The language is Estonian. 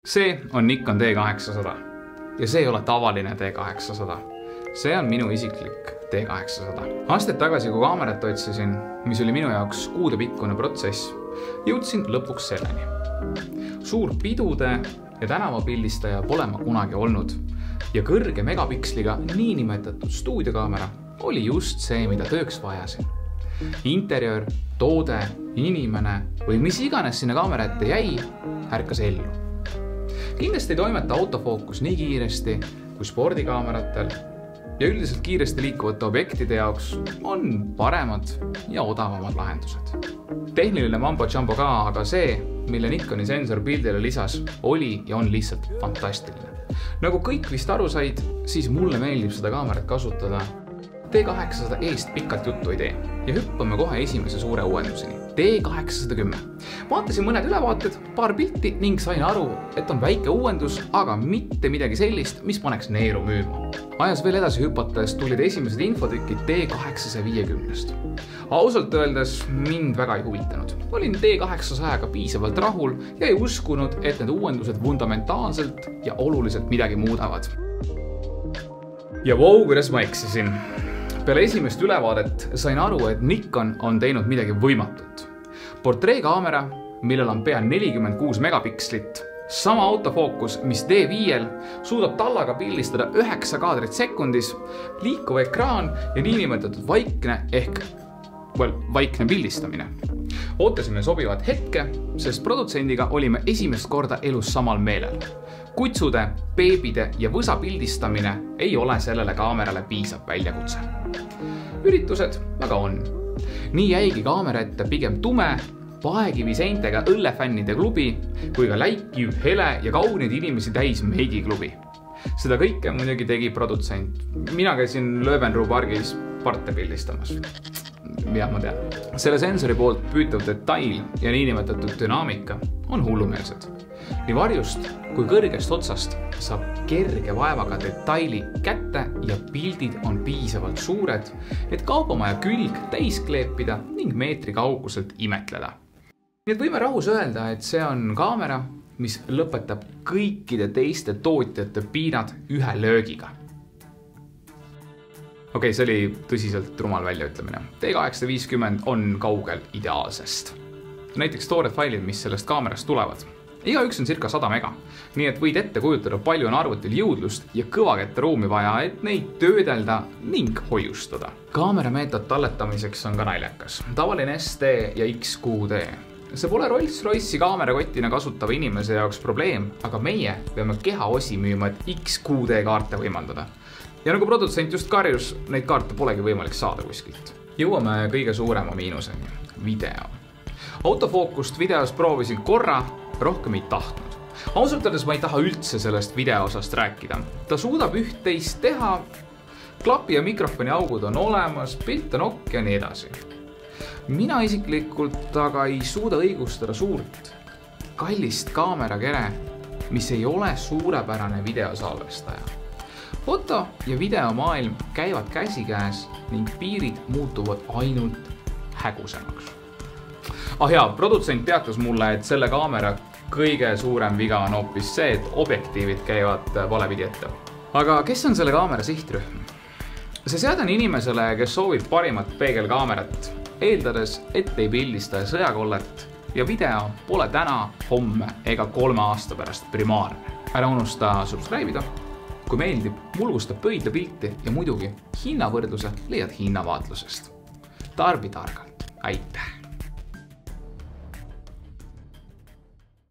See on Nikon D800 ja see ei ole tavaline D800. See on minu isiklik D800. Aastaid tagasi, kui kaamerat otsisin, mis oli minu jaoks kuudepikkune protsess, jõudsin lõpuks selleni. Suur pidude ja tänavapildistaja pole ma kunagi olnud ja kõrge megapiksliga niinimetatud stuudiokaamera oli just see, mida tööks vajasin. Interiör, toode, inimene või mis iganes sinna kaamera ette jäi, ärkas ellu. Kindlasti ei toimeta autofookus nii kiiresti kui spordikaameratel ja üldiselt kiiresti liikuvate objektide jaoks on paremad ja odavamad lahendused. Tehniline mambo-jumbo ka, aga see, mille Nikoni sensor pildile lisas, oli ja on lihtsalt fantastiline. Nagu kõik vist aru said, siis mulle meeldib seda kaamerat kasutada. D800 eest pikalt juttu ei tee ja hüppame kohe esimese suure uuenduseni. D810. Vaatasin mõned ülevaated, paar pilti ning sain aru, et on väike uuendus, aga mitte midagi sellist, mis paneks neeru müüma. Ajas veel edasi hüpates tulid esimesed infotükid D850-st. Ausalt öeldes mind väga ei huvitanud. Olin D800-ga piisavalt rahul ja ei uskunud, et need uuendused fundamentaalselt ja oluliselt midagi muudavad. Ja kuidas ma eksisin. Peale esimest ülevaadet sain aru, et Nikon on teinud midagi võimatut. Portreekaamera, millel on pea 46 megapikslit, sama autofookus, mis D5-l, suudab tallaga pildistada 9 kaadrit sekundis, liikuv ekraan ja niinimetatud vaikne pildistamine. Ootasime sobivat hetke, sest produtsendiga olime esimest korda elus samal meelel. Kutsude, beebide ja võsa pildistamine ei ole sellele kaamerale piisav väljakutse. Üritused aga on. Nii jäigi kaamera ette pigem tume, paekiviseintega õllefännide klubi, kui ka läikiv, hele ja kaunid inimesi täis meigiklubi. Seda kõike muidugi tegi produtsent. Mina käisin Löwenruu pargis parte pildistamas. Ja ma tean. Selle sensori poolt püütav detail ja niinimetatud dünaamika on hullumeelsed. Nii varjust kui kõrgest otsast saab kerge vaevaga detaili kätte ja pildid on piisavalt suured, et kaubamaja külg täis kleepida ning meetri kauguselt imetleda. Nii et võime rahus öelda, et see on kaamera, mis lõpetab kõikide teiste tootjate piinad ühe löögiga. Okei, see oli tõsiselt rumal väljaütlemine. D850 on kaugel ideaalsest. Näiteks toored failid, mis sellest kaamerast tulevad. Igaüks on circa 100 mega, nii et võid ette kujutada, palju on arvutil jõudlust ja kõvakette ruumi vaja, et neid töödelda ning hoiustada. Kaamera meetod talletamiseks on ka naljakas. Tavaline SD ja XQD. See pole Rolls-Royce'i kaamerakotina kasutava inimese jaoks probleem, aga meie peame kehaosi müüma, et XQD kaarte võimaldada. Ja nagu produtsent just karjus, neid kaarte polegi võimalik saada kuskilt. Jõuame kõige suurema miinuseni. Video. Autofookust videos proovisin korra, rohkem ei tahtnud. Ausalt öeldes ma ei taha üldse sellest videosast rääkida. Ta suudab üht-teist teha, klapi ja mikrofoni augud on olemas, pilt on ok ja nii edasi. Mina isiklikult aga ei suuda õigustada suurt, kallist kaamerakere, mis ei ole suurepärane videosalvestaja. Foto ja videomaailm käivad käsikäes ning piirid muutuvad ainult hägusemaks. Produtsent teatas mulle, et selle kaamera kõige suurem viga on hoopis see, et objektiivid käivad valepidi ette. Aga kes on selle kaamera sihtrühm? See seade on inimesele, kes soovib parimat peegelkaamerat, eeldades, et ei pildista sõjakollet ja video pole täna, homme ega 3 aasta pärast primaarne. Ära unusta subscribe'ida. Kui meeldib, mulgustab pöidla pilti ja muidugi hinnavõrdluse leiad hinnavaatlusest. Tarbi targalt. Aitäh!